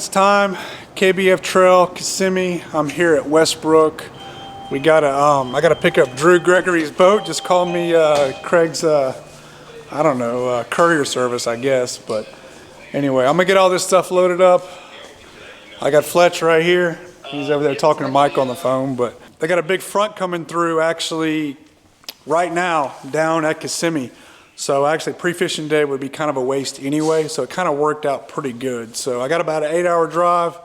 It's time, KBF Trail, Kissimmee. I'm here at Westbrook. We got I gotta pick up Drew Gregory's boat. Just call me Craig's, I don't know, courier service, I guess. But anyway, I'm gonna get all this stuff loaded up. I got Fletch right here. He's over there talking to Mike on the phone. But they got a big front coming through actually right now down at Kissimmee. So actually pre-fishing day would be kind of a waste anyway, so it kind of worked out pretty good. So I got about an 8-hour drive.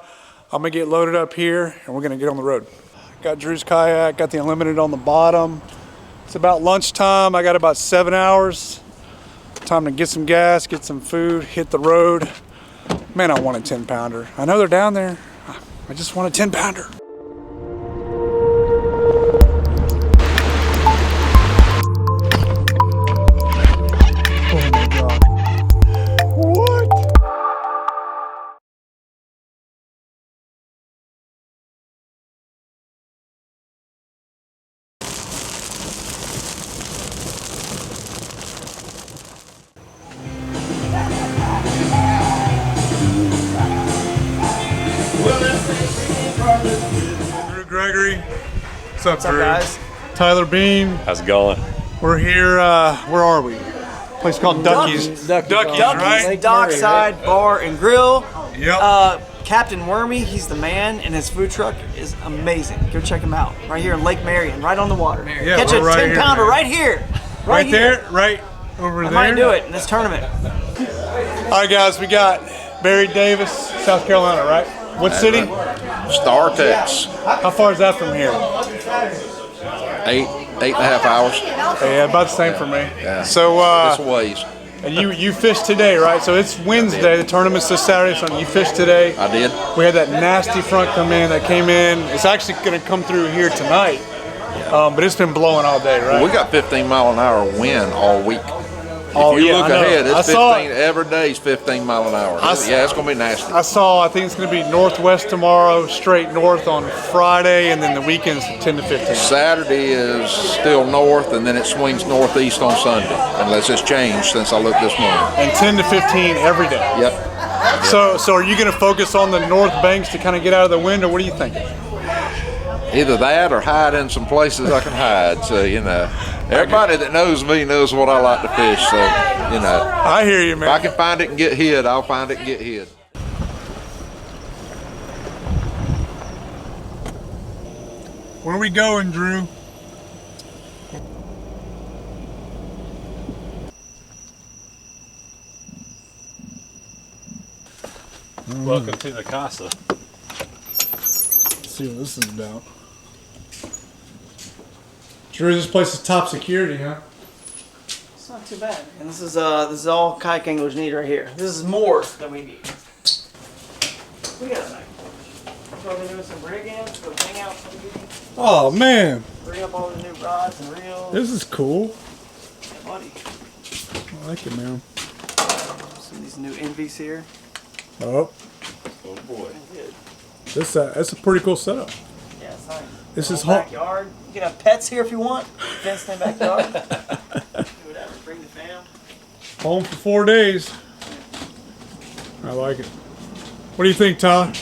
I'm gonna get loaded up here and we're gonna get on the road. Got Drew's kayak, got the Unlimited on the bottom. It's about lunchtime. I got about 7 hours. Time to get some gas, get some food, hit the road. Man, I want a 10-pounder. I know they're down there. I just want a 10-pounder. Drew Gregory. What's up, Drew? Guys? Tyler Beam. How's it going? We're here, where are we? A place called Ducky's. Ducky's, right? Dockside Bar and Grill. Yep. Captain Wormy, he's the man, and his food truck is amazing. Go check him out. Right here in Lake Marion, right on the water. Yeah, catch a right 10-pounder here, right here. Right here. there, right over there. I might do it in this tournament. All right, guys, we got Barry Davis, South Carolina, right? What city? Star, Texas. How far is that from here? 8.5 hours. Yeah, about the same for me. Yeah. So, This ways. and you fished today, right? So it's Wednesday. The tournament's this Saturday, so you fished today. I did. We had that nasty front come in that came in. It's actually going to come through here tonight, but it's been blowing all day, right? We got 15-mile-an-hour wind all week. Oh, if you yeah, look I know. ahead, I it's saw 15. Every day is 15 mile an hour. Yeah, it's gonna be nasty. I think it's going to be northwest tomorrow, straight north on Friday, and then the weekend's 10 to 15. Saturday is still north, and then it swings northeast on Sunday, unless it's changed since I looked this morning. And 10 to 15 every day. Yep. So are you going to focus on the north banks to kind of get out of the wind, or what are you thinking? Either that or hide in some places I can hide. So, you know, everybody that knows me knows what I like to fish. So, you know. I hear you, man. If I can find it and get hid, I'll find it and get hid. Where are we going, Drew? Welcome to the Casa. Let's see what this is about. Drew, this place is top security, huh? It's not too bad. And this is all kayak anglers need right here. This is more than we need. We got a night. Probably doing some rigging, go hang out some meeting, Oh, man. bring up all the new rods and reels. This is cool. Yeah, buddy. I like it, man. Some of these new envies here. Oh, Oh boy. Good. that's a pretty cool setup. Yeah, it's nice. This is Little hot. backyard. You can have pets here if you want. Fenced in backyard. Do whatever. Bring the fam. Home for 4 days. I like it. What do you think, Tyler?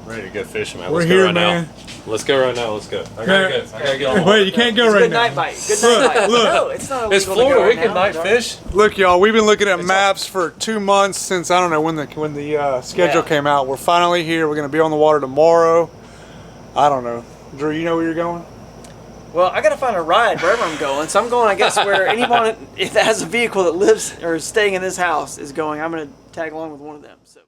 Ready to go fishing, man. We're Let's here, go right man. now. Let's go right now. Let's go. I gotta get on. Wait, you can't go right Good now. night bite. Good night bite. Look. No, it's not illegal It's to go Florida. right We can now. night fish. Look, y'all, we've been looking at maps for 2 months since, I don't know, when the schedule Yeah. came out. We're finally here. We're going to be on the water tomorrow. I don't know. Drew, you know where you're going? Well, I gotta find a ride wherever I'm going. So I'm going, I guess, where anyone that has a vehicle that lives or is staying in this house is going. I'm gonna tag along with one of them. So.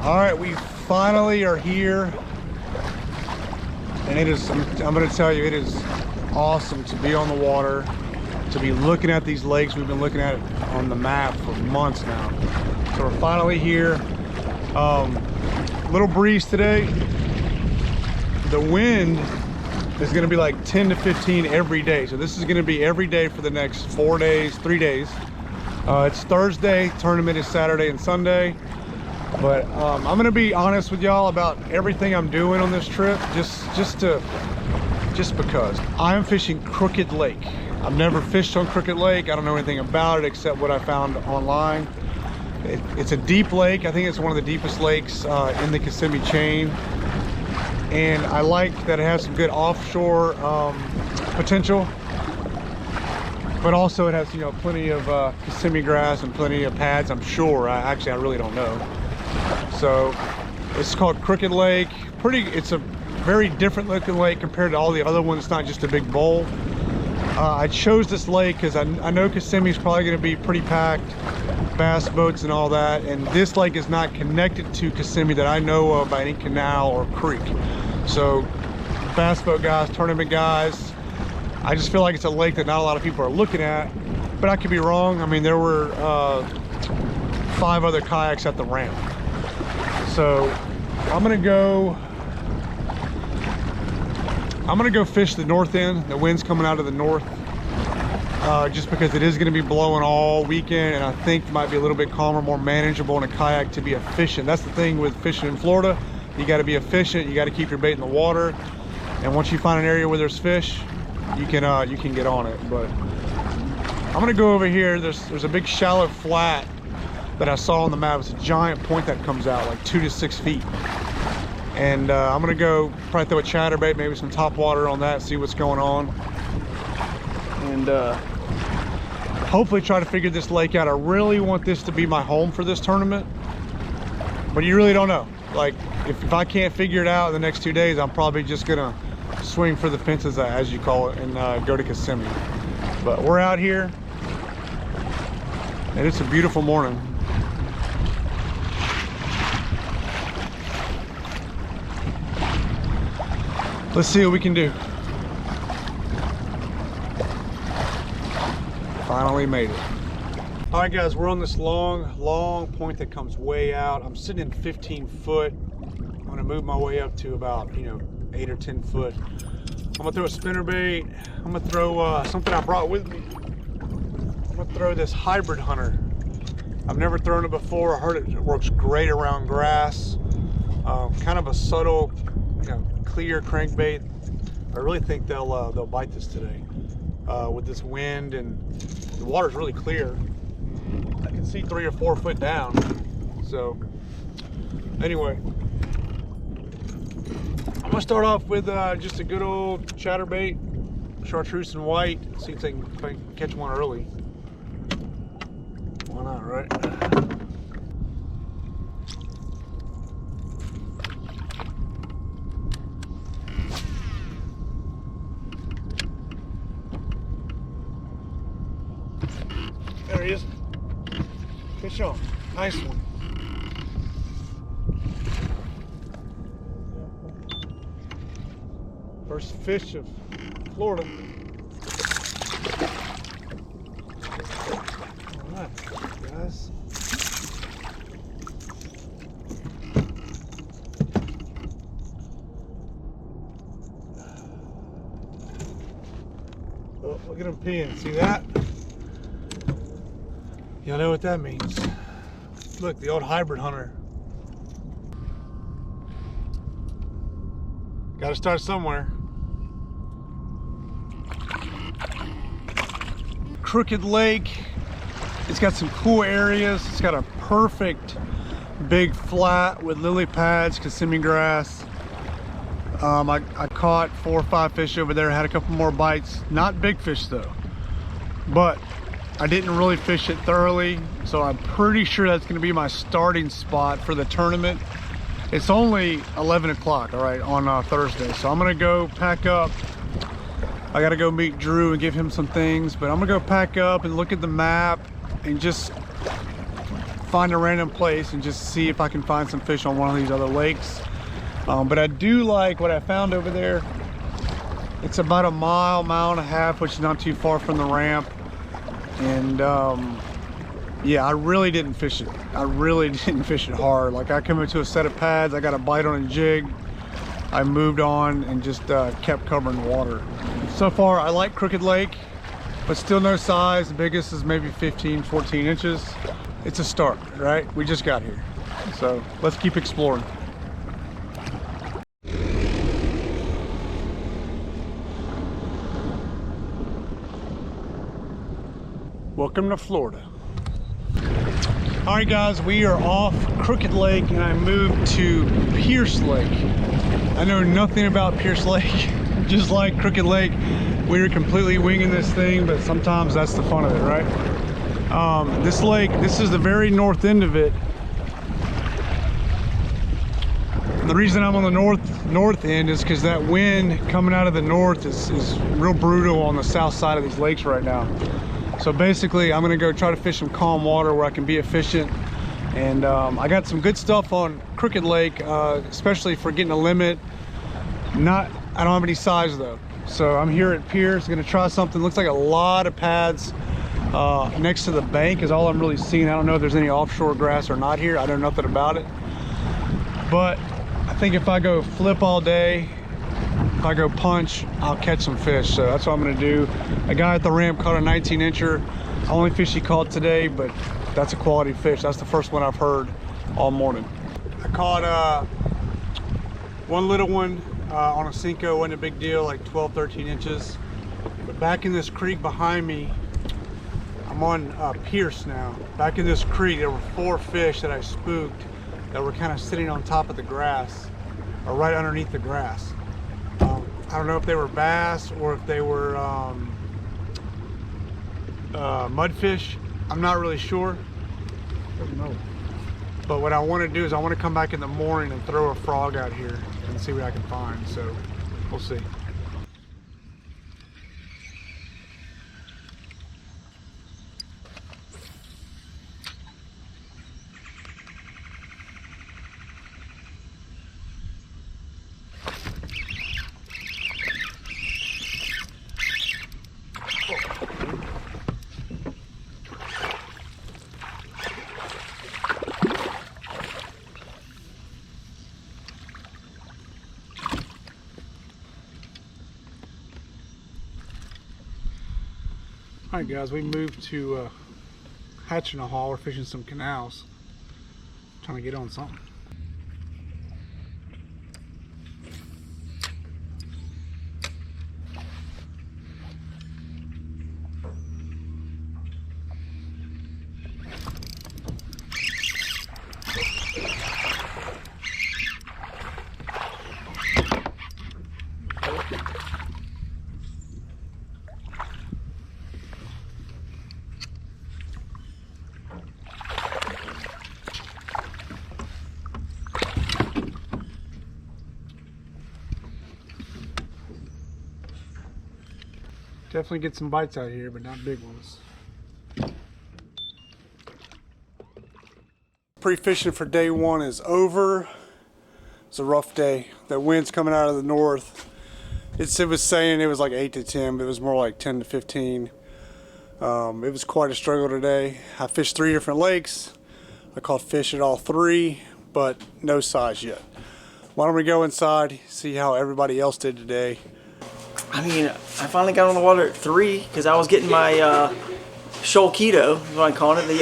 All right, we finally are here. And it is, I'm going to tell you, it is awesome to be on the water, to be looking at these lakes. We've been looking at it on the map for months now. So we're finally here. Little breeze today. The wind is going to be like 10 to 15 every day. So this is going to be every day for the next 4 days, 3 days. It's Thursday, tournament is Saturday and Sunday. But I'm gonna be honest with y'all about everything I'm doing on this trip, just to just because. I am fishing Crooked Lake. I've never fished on Crooked Lake. I don't know anything about it except what I found online. It's a deep lake. I think it's one of the deepest lakes in the Kissimmee chain. And I like that it has some good offshore potential. But also it has, you know, plenty of Kissimmee grass and plenty of pads, I'm sure. I really don't know. So it's called Crooked Lake. It's a very different looking lake compared to all the other ones. It's not just a big bowl. I chose this lake because I know Kissimmee is probably going to be pretty packed, bass boats and all that, and this lake is not connected to Kissimmee that I know of by any canal or creek. So bass boat guys, tournament guys, I just feel like it's a lake that not a lot of people are looking at, but I could be wrong. I mean, there were 5 other kayaks at the ramp. So I'm gonna go fish the north end. The wind's coming out of the north, just because it is going to be blowing all weekend, and I think it might be a little bit calmer, more manageable in a kayak to be efficient. That's the thing with fishing in Florida. You got to be efficient. You got to keep your bait in the water, and once you find an area where there's fish, you can get on it. But I'm gonna go over here. There's a big shallow flat that I saw on the map. It's a giant point that comes out like 2 to 6 feet. And I'm gonna go probably throw a chatterbait, maybe some top water on that, see what's going on, and hopefully try to figure this lake out. I really want this to be my home for this tournament, but you really don't know. Like, if I can't figure it out in the next 2 days, I'm probably just gonna swing for the fences, as you call it, and go to Kissimmee. But we're out here, and it's a beautiful morning. Let's see what we can do. Finally made it. All right, guys, we're on this long point that comes way out. I'm sitting in 15 foot. I'm gonna move my way up to about, you know, 8 or 10 foot. I'm gonna throw a spinnerbait. I'm gonna throw something I brought with me. I'm gonna throw this hybrid hunter. I've never thrown it before. I heard it works great around grass. Kind of a subtle, you know, clear crankbait. I really think they'll bite this today with this wind, and the water's really clear. I can see 3 or 4 foot down. So anyway, I'm gonna start off with just a good old chatterbait, chartreuse and white. See if I can catch one early. Why not, right? There he is. Fish on. Nice one. First fish of Florida. All right, guys. Oh, look at him peeing. See that? Y'all know what that means. Look, the old hybrid hunter. Gotta start somewhere. Crooked Lake. It's got some cool areas. It's got a perfect big flat with lily pads, Kissimmee grass. I caught 4 or 5 fish over there. Had a couple more bites. Not big fish though, but I didn't really fish it thoroughly, so I'm pretty sure that's going to be my starting spot for the tournament. It's only 11 o'clock, all right, on Thursday, so I'm going to go pack up. I got to go meet Drew and give him some things, but I'm going to go pack up and look at the map and just find a random place and just see if I can find some fish on one of these other lakes. But I do like what I found over there. It's about a mile and a half, which is not too far from the ramp. And yeah, I really didn't fish it. I really didn't fish it hard. Like, I come into a set of pads, I got a bite on a jig, I moved on and just kept covering water. So far, I like Crooked Lake, but still no size. The biggest is maybe 15, 14 inches. It's a start, right? We just got here. So let's keep exploring. Welcome to Florida. All right, guys, we are off Crooked Lake, and I moved to Pierce Lake. I know nothing about Pierce Lake, just like Crooked Lake. We were completely winging this thing, but sometimes that's the fun of it, right? This lake, this is the very north end of it. And the reason I'm on the north end is because that wind coming out of the north is real brutal on the south side of these lakes right now. So basically, I'm gonna go try to fish some calm water where I can be efficient. And I got some good stuff on Crooked Lake, especially for getting a limit. I don't have any size though. So I'm here at Pierce, gonna try something. Looks like a lot of pads next to the bank is all I'm really seeing. I don't know if there's any offshore grass or not here. I know nothing about it. But I think if I go flip all day, if I go punch, I'll catch some fish. So that's what I'm gonna do. A guy at the ramp caught a 19-incher. Only fish he caught today, but that's a quality fish. That's the first one I've heard all morning. I caught one little one on a Cinco. Wasn't a big deal, like 12, 13 inches. But back in this creek behind me, I'm on Pierce now. Back in this creek, there were 4 fish that I spooked that were kind of sitting on top of the grass, or right underneath the grass. I don't know if they were bass or if they were mudfish. I'm not really sure. But what I want to do is I want to come back in the morning and throw a frog out here and see what I can find. So we'll see. All right, guys, we moved to hatching a haul. We're fishing some canals, trying to get on something. Definitely get some bites out here, but not big ones. Pre-fishing for day one is over. It's a rough day. The wind's coming out of the north. It was saying it was like 8 to 10, but it was more like 10 to 15. It was quite a struggle today. I fished 3 different lakes. I caught fish at all 3, but no size yet. Why don't we go inside, see how everybody else did today. I mean, I finally got on the water at 3 because I was getting my shoal keto, is what I call it, the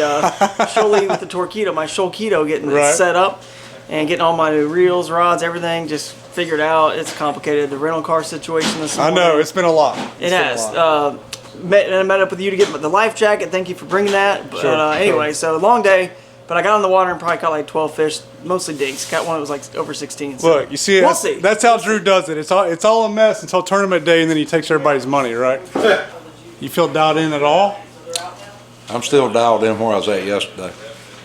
shoalie with the torpedo, my shoal keto, getting it set up and getting all my reels, rods, everything just figured out. It's complicated. The rental car situation this morning. I know, it's been a lot. It has. I met up with you to get the life jacket. Thank you for bringing that. But, anyway, so long day. But I got on the water and probably caught like 12 fish, mostly dinks. Caught one that was like over 16. So look, you see, that's how Drew does it. It's all a mess until tournament day, and then he takes everybody's money, right? You feel dialed in at all? I'm still dialed in where I was at yesterday.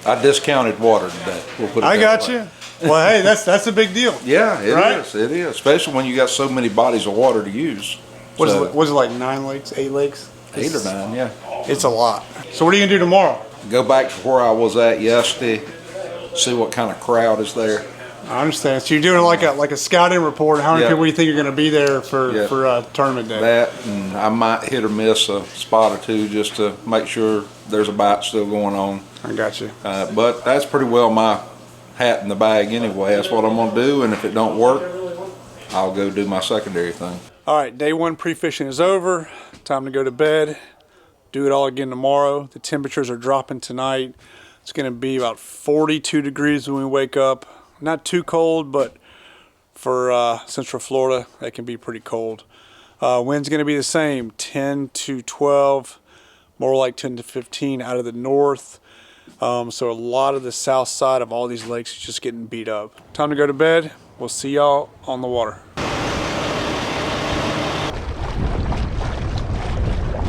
I discounted water today. We'll put it I that got way. you. Well, hey, that's a big deal. Yeah, it right? is. It is, especially when you got so many bodies of water to use. Was it like 9 lakes, 8 lakes? 8 or 9, yeah. It's a lot. So what are you gonna do tomorrow? Go back to where I was at yesterday. See what kind of crowd is there. I understand. So you're doing like a scouting report. How many people do you think are going to be there for tournament day? That, and I might hit or miss a spot or 2 just to make sure there's a bite still going on. I got you. But that's pretty well my hat in the bag anyway. That's what I'm going to do, and if it don't work, I'll go do my secondary thing. All right, day 1 pre-fishing is over. Time to go to bed. Do it all again tomorrow. The temperatures are dropping tonight. It's going to be about 42 degrees when we wake up. Not too cold, but for Central Florida, that can be pretty cold. Wind's going to be the same, 10 to 12. more like 10 to 15 out of the north. So a lot of the south side of all these lakes is just getting beat up. Time to go to bed. We'll see y'all on the water.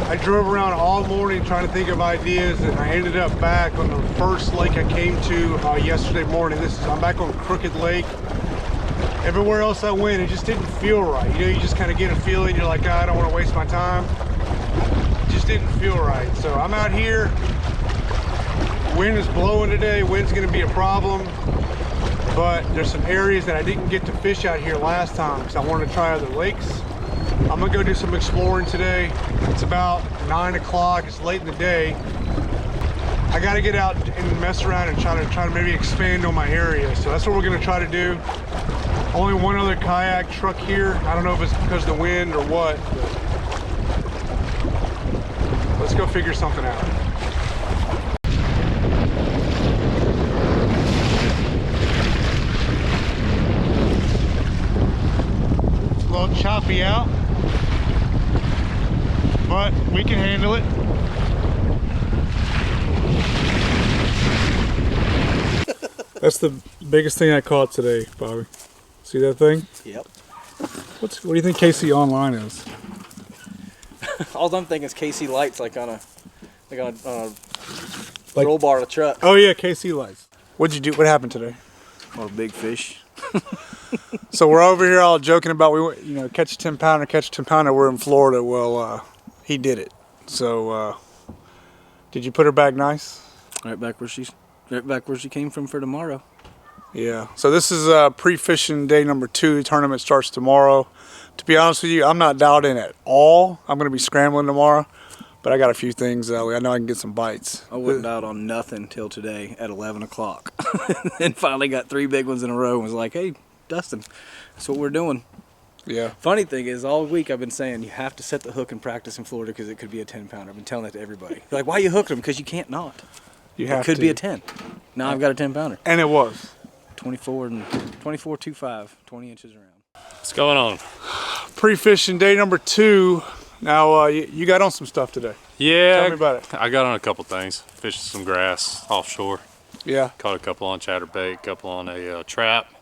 I drove around all morning trying to think of ideas, and I ended up back on the first lake I came to yesterday morning. I'm back on Crooked Lake. Everywhere else I went, it just didn't feel right. You know, you just kind of get a feeling, you're like, oh, I don't want to waste my time. It just didn't feel right. So I'm out here. Wind is blowing today. Wind's going to be a problem. But there's some areas that I didn't get to fish out here last time because I wanted to try other lakes. I'm gonna go do some exploring today. It's about 9 o'clock, it's late in the day. I gotta get out and mess around and try to maybe expand on my area. So that's what we're gonna try to do. Only one other kayak truck here. I don't know if it's because of the wind or what, but let's go figure something out. It's a little choppy out, but we can handle it. That's the biggest thing I caught today, Bobby. See that thing? Yep. What do you think KC Online is? All I'm thinking is KC lights, like on a roll bar of a truck. Oh yeah, KC lights. What'd you do? What happened today? Or a big fish. So we're over here all joking about catch a 10 pounder, catch a 10 pounder. We're in Florida. Well, he did it. So did you put her back nice? Right back where she came from for tomorrow. Yeah. So this is pre-fishing day number 2. The tournament starts tomorrow. To be honest with you, I'm not dialed in at all. I'm going to be scrambling tomorrow, but I got a few things. I know I can get some bites. I wasn't out on nothing till today at 11 o'clock. And finally got 3 big ones in a row and was like, hey, Dustin, that's what we're doing. Yeah. Funny thing is, all week I've been saying you have to set the hook and practice in Florida because it could be a 10 pounder. I've been telling that to everybody. They're like, why you hooking them? Because you can't not. You have It could to. be a 10. Now I've got a 10 pounder. And it was. 24.25, 20 inches around. What's going on? Pre-fishing day number 2. Now you got on some stuff today. Yeah, Tell me about it. I got on a couple things. Fished some grass offshore. Yeah. Caught a couple on chatterbait, a couple on a trap,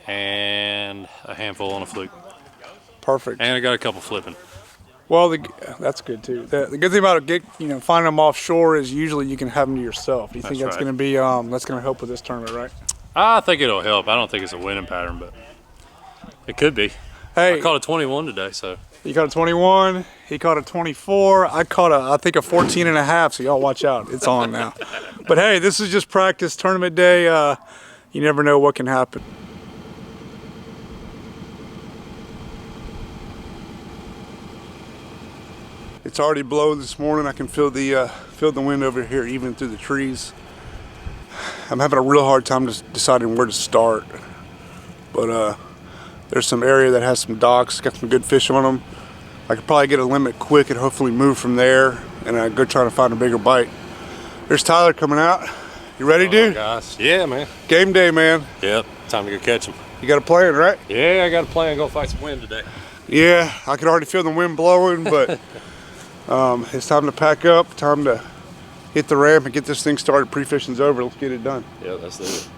and a handful on a fluke. Perfect. And I got a couple flipping. Well, that's good too. The good thing about finding them offshore is usually you can have them to yourself. Do you think that's right. going to be that's going to help with this tournament, right? I think it'll help. I don't think it's a winning pattern, but it could be. Hey, I caught a 21 today, so. you caught a 21. He caught a 24. I caught I think a 14 and a half. So y'all watch out. It's on now. But hey, this is just practice tournament day. You never know what can happen. It's already blowing this morning. I can feel the wind over here, even through the trees. I'm having a real hard time just deciding where to start. But there's some area that has some docks, got some good fish on them. I could probably get a limit quick and hopefully move from there and go try to find a bigger bite. There's Tyler coming out. You ready, dude? Guys. Yeah, man. Game day, man. Yep. Time to go catch them. You got a plan, right? Yeah, I got a plan. Go fight some wind today. Yeah, I can already feel the wind blowing, but it's time to pack up, time to hit the ramp and get this thing started. Pre-fishing's over. Let's get it done. Yeah, that's it.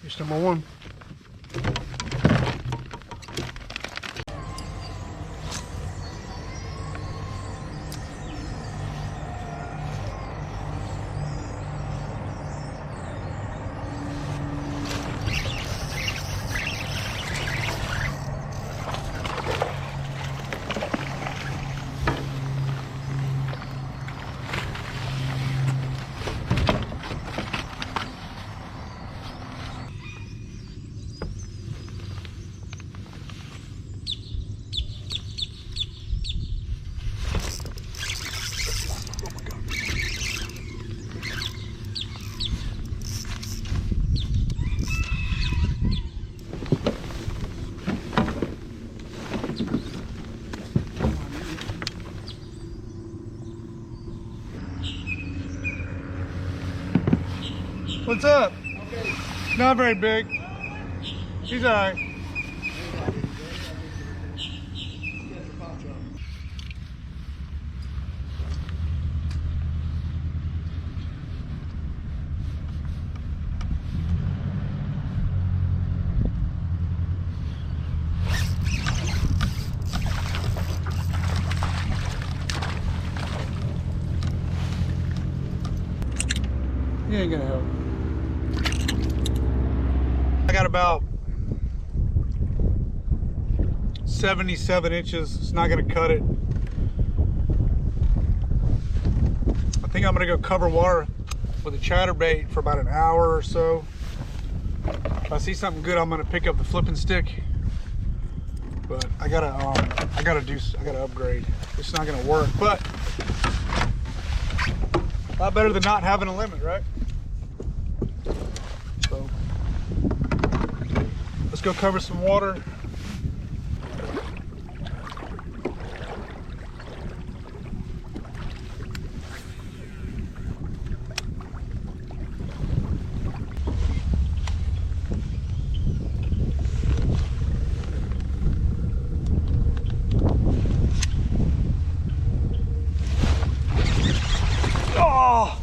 Fish number 1. What's up? Not very big. He's all right. He ain't gonna help. I got about 77 inches. It's not gonna cut it. I think I'm gonna go cover water with a chatterbait for about an hour or so. If I see something good, I'm gonna pick up the flipping stick. But I gotta upgrade. It's not gonna work, but a lot better than not having a limit, right? So let's go cover some water. Oh!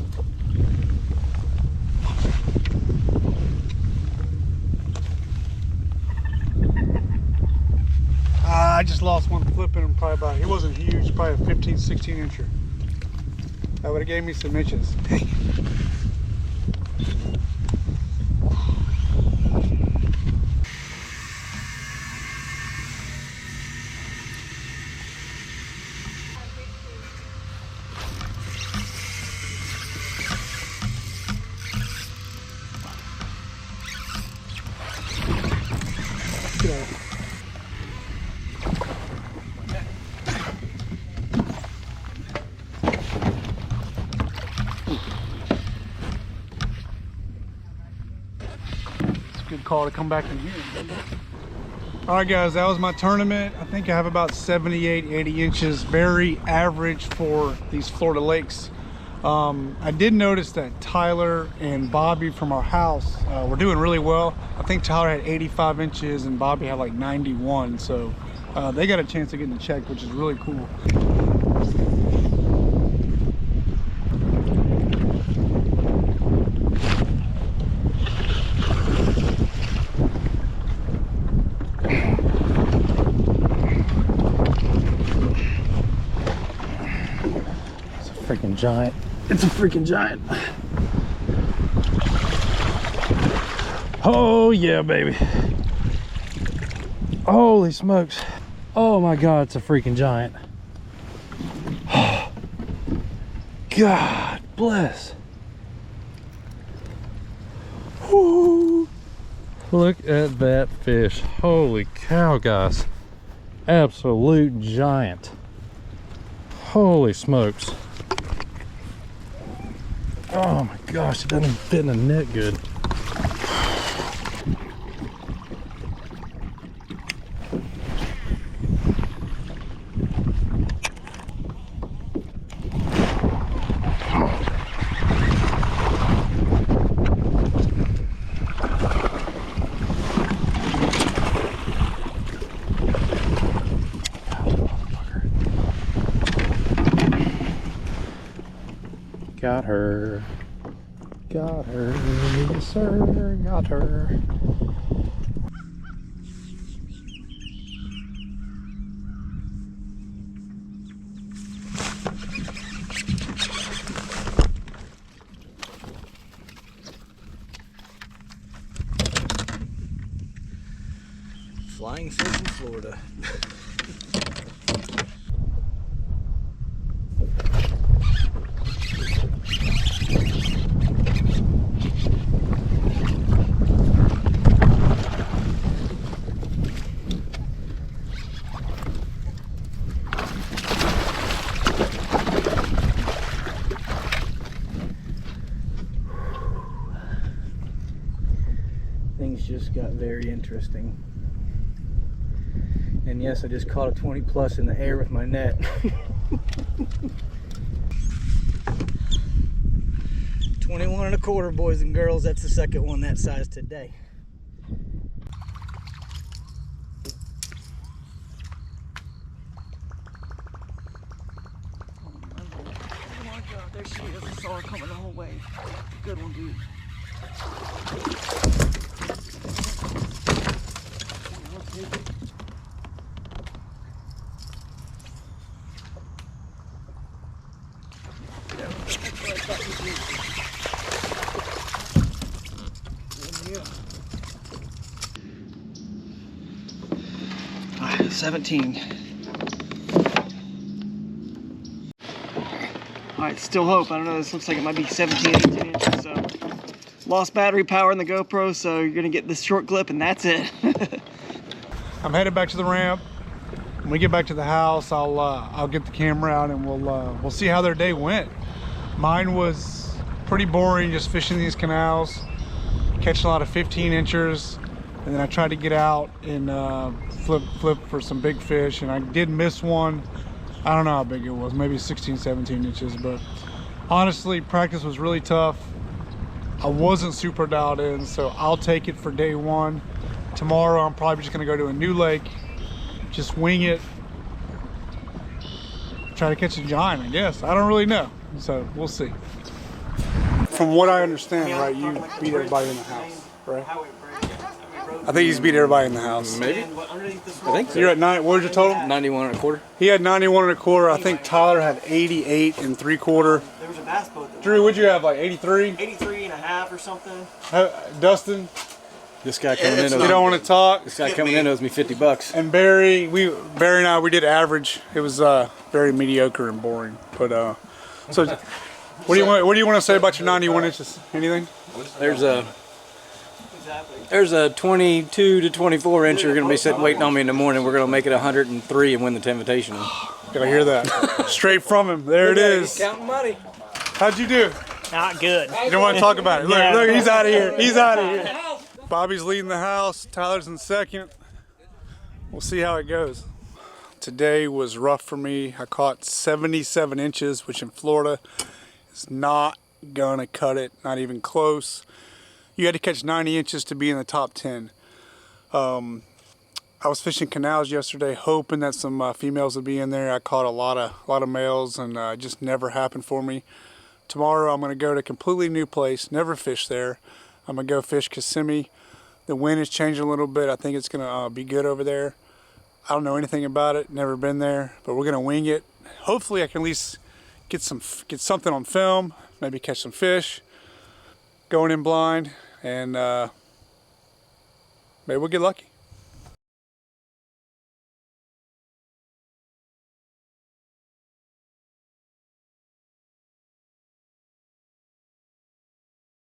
I just lost one flipping him probably about, he wasn't huge, probably a 15, 16 incher. That would have gave me some inches. Dang it. Get out. Good call to come back in here. All right guys, that was my tournament. I think I have about 78, 80 inches, very average for these Florida lakes. I did notice that Tyler and Bobby from our house were doing really well. I think Tyler had 85 inches and Bobby had like 91. So they got a chance of getting checked, which is really cool. Freaking giant. It's a freaking giant. Oh yeah, baby. Holy smokes. Oh my God, it's a freaking giant. God bless. Woo. Look at that fish. Holy cow, guys. Absolute giant. Holy smokes. Oh my gosh, it doesn't fit in the net good. Got her. Got her. Yes, sir. Got her. Flying fish in Florida. Things just got very interesting. And yes, I just caught a 20 plus in the air with my net. 21 91 1/4, boys and girls. That's the second one that size today. Oh my God, there she is. I saw her coming the whole way. Good one, dude. Yeah. 17. Alright, still hope. I don't know, this looks like it might be 17, 18 inches, so. Lost battery power in the GoPro, so you're gonna get this short clip and that's it. I'm headed back to the ramp. When we get back to the house, I'll get the camera out and we'll see how their day went. Mine was pretty boring, just fishing these canals, catching a lot of 15 inchers, and then I tried to get out and flip for some big fish, and I did miss one. I don't know how big it was, maybe 16, 17 inches, but honestly, practice was really tough. I wasn't super dialed in, so I'll take it for day one. Tomorrow, I'm probably just gonna go to a new lake, just wing it, try to catch a giant, I guess. I don't really know, so we'll see. From what I understand, right, you beat everybody in the house, right? I think he's beat everybody in the house. Maybe. I think so. You're at 9, what was your total? 91 1/4. He had 91 1/4. I think Tyler had 88 3/4. There was a bass boat. Drew, what'd you have, like 83? 83 and a half or something. Dustin, This guy coming in. you don't want to talk. This guy coming in owes me $50. And Barry and I, we did average. It was very mediocre and boring. But so, what do you want to say about your 91 inches? Anything? There's a 22 to 24 incher going to be sitting waiting on me in the morning. We're going to make it 103 and win the Invitational. Did I hear that? Straight from him. There it is. Counting money. How'd you do? Not good. You don't want to talk about it. Look, he's out of here. He's out of here. Bobby's leading the house. Tyler's in second. We'll see how it goes. Today was rough for me. I caught 77 inches, which in Florida is not gonna cut it, not even close. You had to catch 90 inches to be in the top 10. I was fishing canals yesterday, hoping that some females would be in there. I caught a lot of males, and it just never happened for me. Tomorrow I'm gonna go to a completely new place, never fished there. I'm gonna go fish Kissimmee. The wind is changing a little bit. I think it's gonna be good over there. I don't know anything about it, never been there, but we're gonna wing it. Hopefully I can at least get something on film, maybe catch some fish, going in blind, and maybe we'll get lucky.